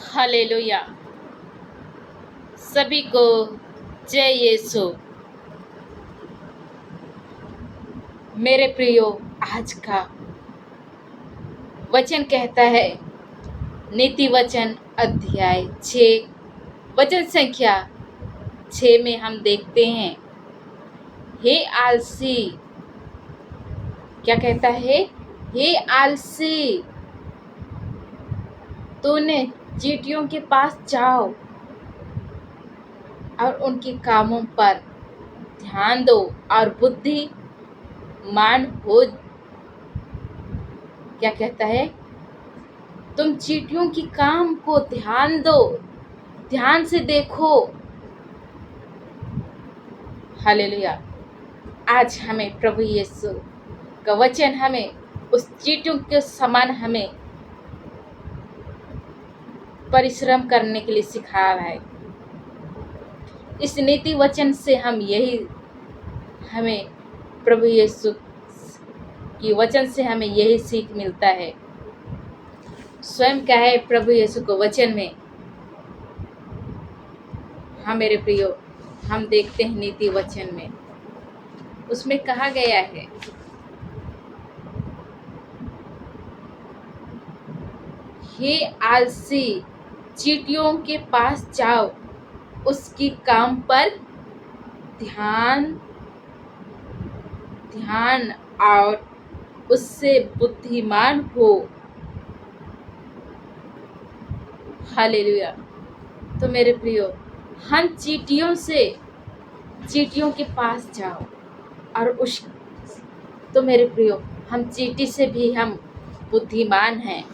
Hallelujah. सभी को जय यीशु। मेरे प्रियो, आज का वचन कहता है, नीति वचन अध्याय 6 वचन संख्या 6 में हम देखते हैं, हे आलसी। क्या कहता है? हे आलसी, तूने चींटियों के पास जाओ और उनके कामों पर ध्यान दो और बुद्धिमान हो। क्या कहता है? तुम चींटियों की काम को ध्यान दो, ध्यान से देखो। हालेलुया। आज हमें प्रभु यीशु का वचन हमें उस चींटियों के समान हमें परिश्रम करने के लिए सिखा रहा है। इस नीति वचन से हमें प्रभु यीशु की वचन से हमें यही सीख मिलता है। स्वयं क्या है प्रभु यीशु को वचन में? हाँ मेरे प्रियो, हम देखते हैं नीति वचन में, उसमें कहा गया है, हे आलसी, चींटियों के पास जाओ, उसकी काम पर ध्यान और उससे बुद्धिमान हो। हालेलुया। तो मेरे प्रियो, हम चींटियों के पास जाओ और तो मेरे प्रियो, हम चींटी से भी हम बुद्धिमान हैं।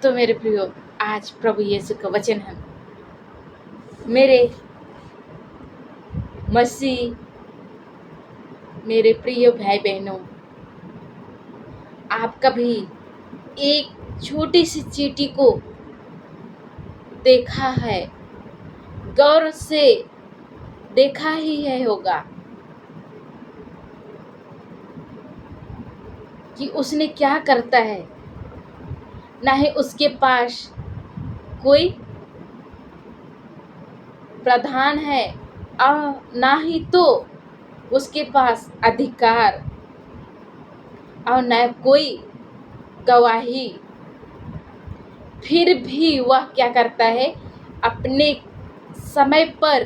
तो मेरे प्रियो, आज प्रभु यीशु का वचन हम मेरे मेरे प्रिय भाई बहनों, आप कभी एक छोटी सी चींटी को देखा है? गौर से देखा ही है होगा कि उसने क्या करता है। ना ही उसके पास कोई प्रधान है और ना ही तो उसके पास अधिकार और न कोई गवाही। फिर भी वह क्या करता है? अपने समय पर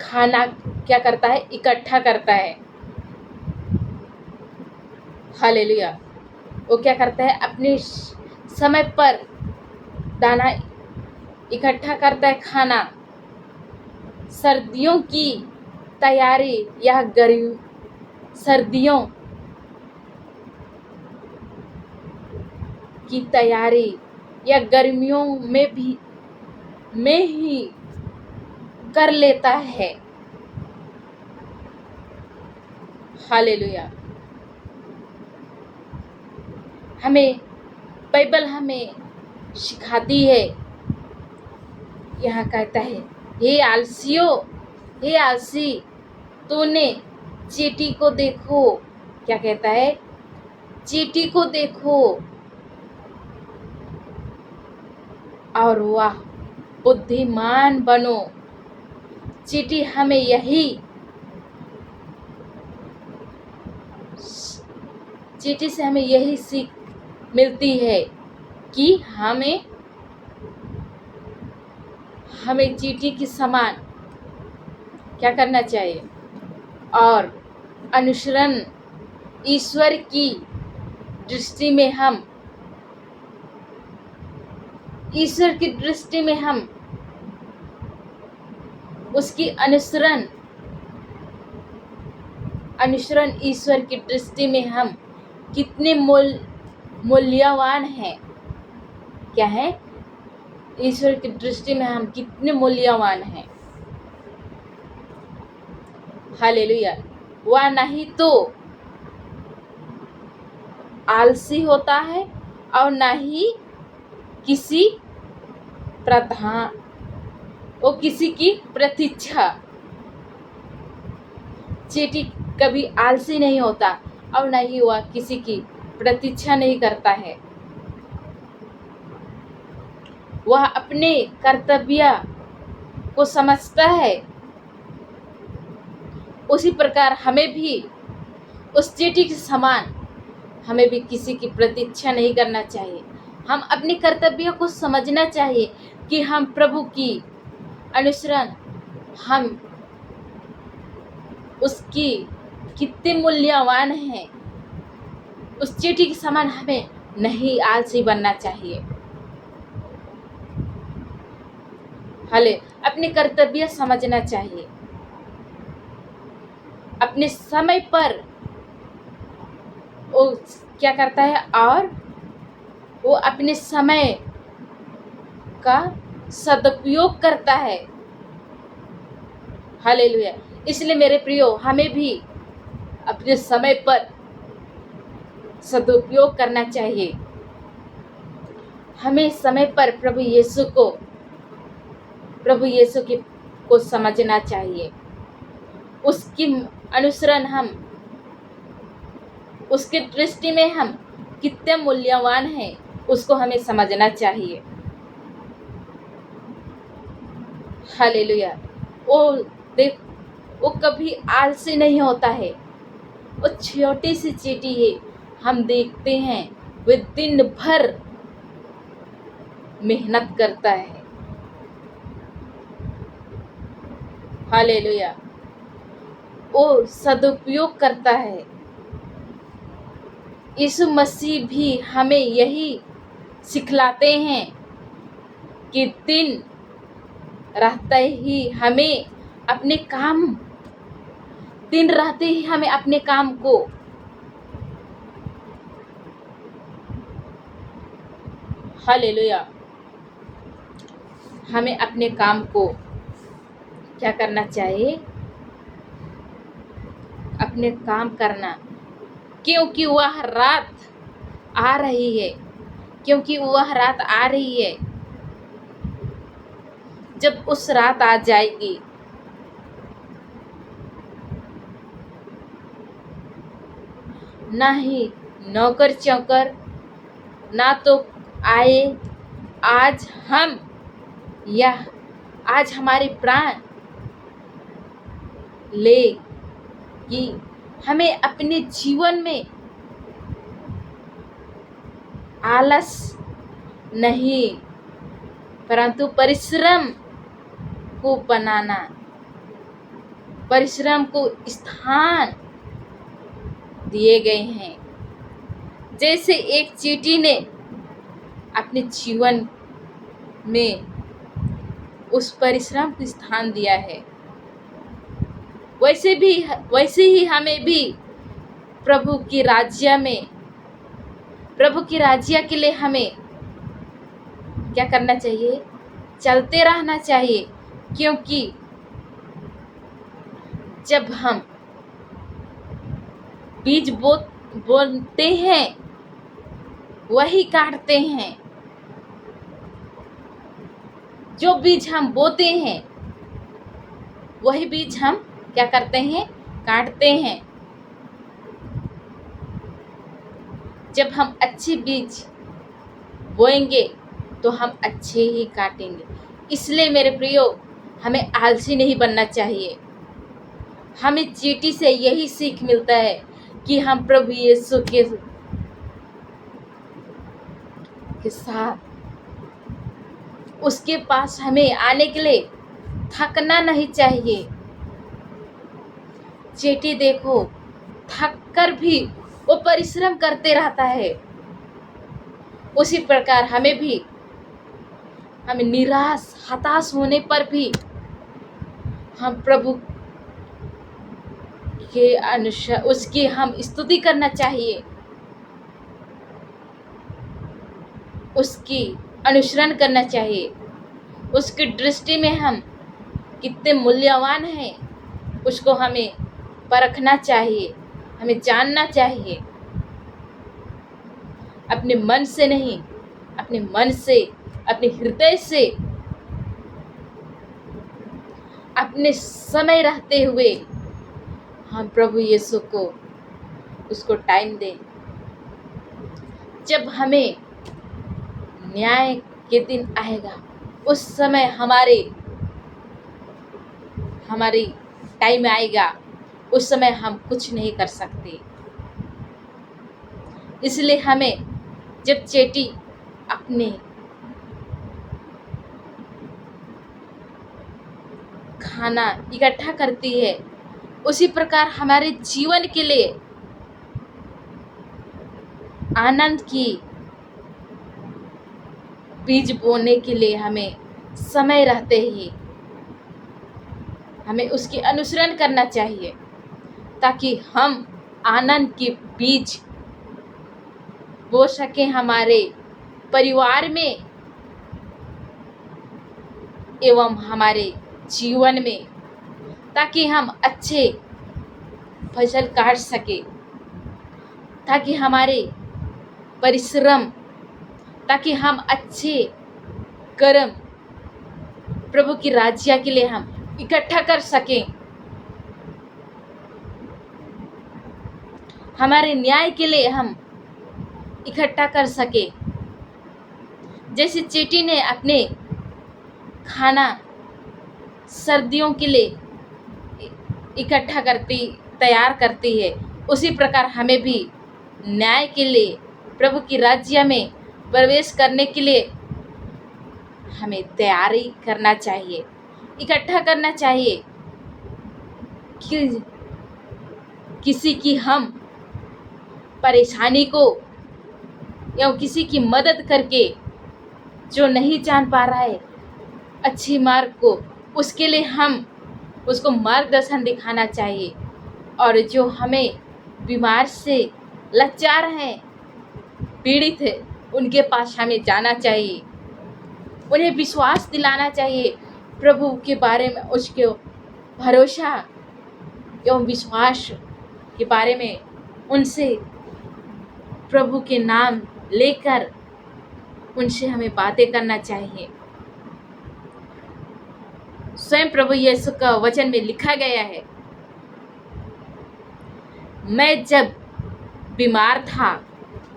खाना क्या करता है? इकट्ठा करता है। हालेलुया। वो क्या करता है? अपने समय पर दाना इकट्ठा करता है, खाना। सर्दियों की तैयारी या सर्दियों की तैयारी या गर्मियों में ही कर लेता है। हालेलुया। हमें बाइबल हमें सिखाती है, यहाँ कहता है, हे आलसियों, हे आलसी, तूने चींटी को देखो। क्या कहता है? चींटी को देखो और वाह बुद्धिमान बनो। चींटी हमें चींटी से हमें यही सीख मिलती है कि हमें चींटी के समान क्या करना चाहिए और अनुसरण ईश्वर की दृष्टि में हम उसकी अनुसरण ईश्वर की दृष्टि में हम कितने मूल्यवान हैं। क्या है? ईश्वर की दृष्टि में हम कितने मूल्यवान हैं। हालेलुया। वह नहीं तो आलसी होता है और ना ही किसी की प्रतीक्षा। चींटी कभी आलसी नहीं होता और ना ही वह किसी की प्रतीक्षा नहीं करता है। वह अपने कर्तव्य को समझता है, उसी प्रकार हमें भी उस चींटी के समान हमें भी किसी की प्रतीक्षा नहीं करना चाहिए। हम अपने कर्तव्य को समझना चाहिए कि हम प्रभु की अनुसरण, हम उसकी कितने मूल्यवान हैं। उस चींटी के समान हमें नहीं आलसी बनना चाहिए। हले अपने कर्तव्य समझना चाहिए, अपने समय पर वो क्या करता है और वो अपने समय का सदुपयोग करता है। हालेलुया। इसलिए मेरे प्रियो, हमें भी अपने समय पर सदुपयोग करना चाहिए। हमें समय पर प्रभु यीशु को समझना चाहिए। उसकी अनुसरण हम, उसके दृष्टि में हम कितने मूल्यवान हैं, उसको हमें समझना चाहिए। हालेलुया। वो कभी आलसी नहीं होता है। वो छोटी सी चींटी है, हम देखते हैं वे दिन भर मेहनत करता है। हालेलुया। वो सदुपयोग करता है। यीशु मसीह भी हमें यही सिखलाते हैं कि दिन रहते ही हमें अपने काम को हालेलुया, हमें अपने काम को क्या करना चाहिए? अपने काम करना, क्योंकि वह रात आ रही है। जब उस रात आ जाएगी, ना ही नौकर चौकर ना तो आए। आज हमारे प्राण ले कि हमें अपने जीवन में आलस नहीं, परंतु परिश्रम को बनाना, परिश्रम को स्थान दिए गए हैं। जैसे एक चींटी ने अपने जीवन में उस परिश्रम को स्थान दिया है, वैसे ही हमें भी प्रभु की राज्य के लिए हमें क्या करना चाहिए? चलते रहना चाहिए। क्योंकि जब हम बीज बोते हैं, वही काटते हैं। जो बीज हम बोते हैं, वही बीज हम क्या करते हैं? काटते हैं। जब हम अच्छे बीज बोएंगे तो हम अच्छे ही काटेंगे। इसलिए मेरे प्रियो, हमें आलसी नहीं बनना चाहिए। हमें चींटी से यही सीख मिलता है कि हम प्रभु यीशु के साथ, उसके पास हमें आने के लिए थकना नहीं चाहिए। चींटी देखो, थक कर भी वो परिश्रम करते रहता है। उसी प्रकार हमें निराश, हताश होने पर भी हम प्रभु के अनुसार उसकी हम स्तुति करना चाहिए, उसकी अनुसरण करना चाहिए। उसकी दृष्टि में हम कितने मूल्यवान हैं, उसको हमें परखना चाहिए, हमें जानना चाहिए। अपने मन से नहीं, अपने हृदय से, अपने समय रहते हुए हम प्रभु यीशु को उसको टाइम दें। जब हमें न्याय के दिन आएगा, उस समय हमारी टाइम आएगा, उस समय हम कुछ नहीं कर सकते। इसलिए हमें जब चींटी अपने खाना इकट्ठा करती है, उसी प्रकार हमारे जीवन के लिए आनंद की बीज बोने के लिए हमें समय रहते ही हमें उसकी अनुसरण करना चाहिए, ताकि हम आनंद के बीज बो सकें हमारे परिवार में एवं हमारे जीवन में, ताकि हम अच्छे फसल काट सके, ताकि हमारे परिश्रम, ताकि हम अच्छे कर्म प्रभु की राज्य के लिए हम इकट्ठा कर सकें, हमारे न्याय के लिए हम इकट्ठा कर सके। जैसे चींटी ने अपने खाना सर्दियों के लिए इकट्ठा तैयार करती है, उसी प्रकार हमें भी न्याय के लिए प्रभु की राज्य में प्रवेश करने के लिए हमें तैयारी करना चाहिए, इकट्ठा करना चाहिए कि किसी की हम परेशानी को या किसी की मदद करके, जो नहीं जान पा रहा है अच्छी मार्ग को, उसके लिए हम उसको मार्गदर्शन दिखाना चाहिए। और जो हमें बीमार से लाचार हैं, पीड़ित है, उनके पास हमें जाना चाहिए, उन्हें विश्वास दिलाना चाहिए प्रभु के बारे में, उसके भरोसा एवं विश्वास के बारे में उनसे प्रभु के नाम लेकर उनसे हमें बातें करना चाहिए। स्वयं प्रभु यीशु का वचन में लिखा गया है, मैं जब बीमार था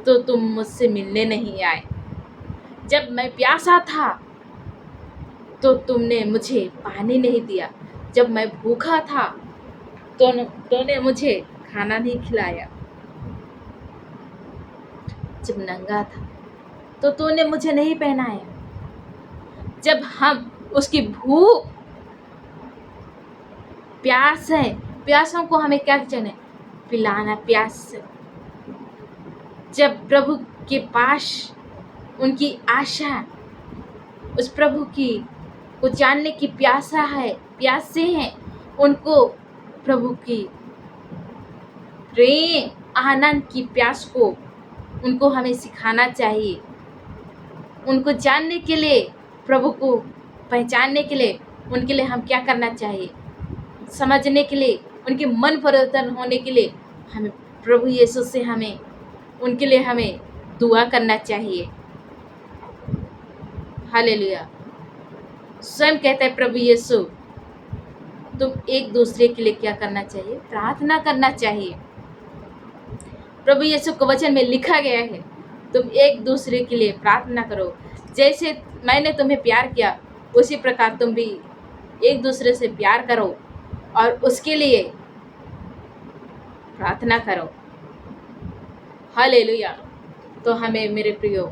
तो तुम मुझसे मिलने नहीं आए, जब मैं प्यासा था तो तुमने मुझे पानी नहीं दिया, जब मैं भूखा था तो तूने मुझे खाना नहीं खिलाया, जब नंगा था तो तूने मुझे नहीं पहनाया। जब हम उसकी भूख प्यास है, प्यासों को हमें क्या चाहिए? पिलाना, प्यास से। जब प्रभु के पास उनकी आशा, उस प्रभु की को जानने की प्यासे हैं, उनको प्रभु की प्रेम आनंद की प्यास को उनको हमें सिखाना चाहिए। उनको जानने के लिए, प्रभु को पहचानने के लिए उनके लिए हम क्या करना चाहिए? समझने के लिए, उनके मन परिवर्तन होने के लिए हमें प्रभु यीशु से उनके लिए हमें दुआ करना चाहिए। हालेलुया। स्वयं कहता है प्रभु यीशु, तुम एक दूसरे के लिए क्या करना चाहिए? प्रार्थना करना चाहिए। प्रभु यीशु के वचन में लिखा गया है, तुम एक दूसरे के लिए प्रार्थना करो। जैसे मैंने तुम्हें प्यार किया, उसी प्रकार तुम भी एक दूसरे से प्यार करो और उसके लिए प्रार्थना करो। हालेलुया। तो हमें, मेरे प्रियो,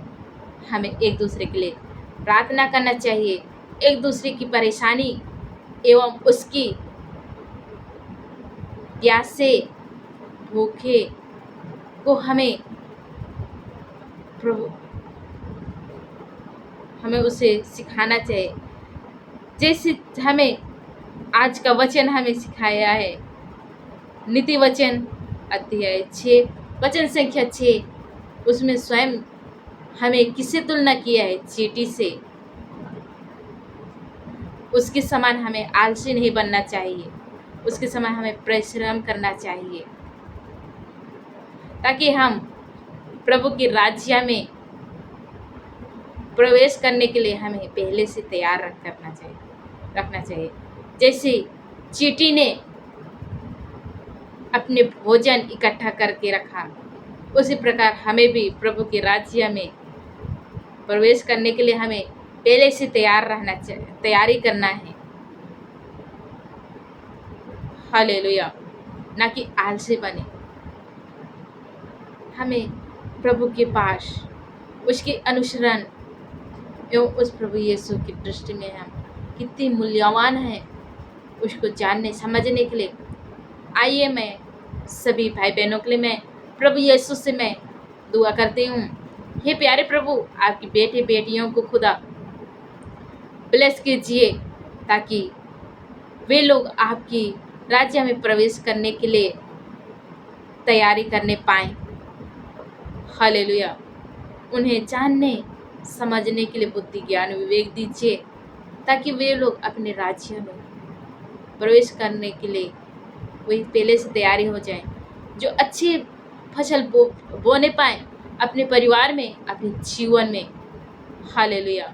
हमें एक दूसरे के लिए प्रार्थना करना चाहिए, एक दूसरे की परेशानी एवं उसकी प्यासे भूखे को हमें उसे सिखाना चाहिए। जैसे हमें आज का वचन हमें सिखाया है, नीति वचन अध्याय 6 वचन संख्या 6, उसमें स्वयं हमें किससे तुलना किया है? चींटी से। उसके समान हमें आलसी नहीं बनना चाहिए, उसके समान हमें परिश्रम करना चाहिए, ताकि हम प्रभु के राज्य में प्रवेश करने के लिए हमें पहले से तैयार रखना चाहिए। जैसे चींटी ने अपने भोजन इकट्ठा करके रखा, उसी प्रकार हमें भी प्रभु के राज्य में प्रवेश करने के लिए हमें पहले से तैयार रहना चाहिए, तैयारी करना है। हालेलुया। ना कि आलसी बने। हमें प्रभु के पास उसके अनुसरण एवं उस प्रभु यीशु की दृष्टि में हम कितनी मूल्यवान हैं उसको जानने समझने के लिए आइए, मैं सभी भाई बहनों के लिए मैं प्रभु यीशु से मैं दुआ करती हूँ। हे प्यारे प्रभु, आपकी बेटे बेटियों को खुदा ब्लेस कीजिए ताकि वे लोग आपकी राज्य में प्रवेश करने के लिए तैयारी करने पाएं। हालेलुया। उन्हें जानने समझने के लिए बुद्धि ज्ञान विवेक दीजिए ताकि वे लोग अपने राज्य में प्रवेश करने के लिए वही पहले से तैयारी हो जाए, जो अच्छी फसल बोने पाए अपने परिवार में, अपने जीवन में। हालेलुया।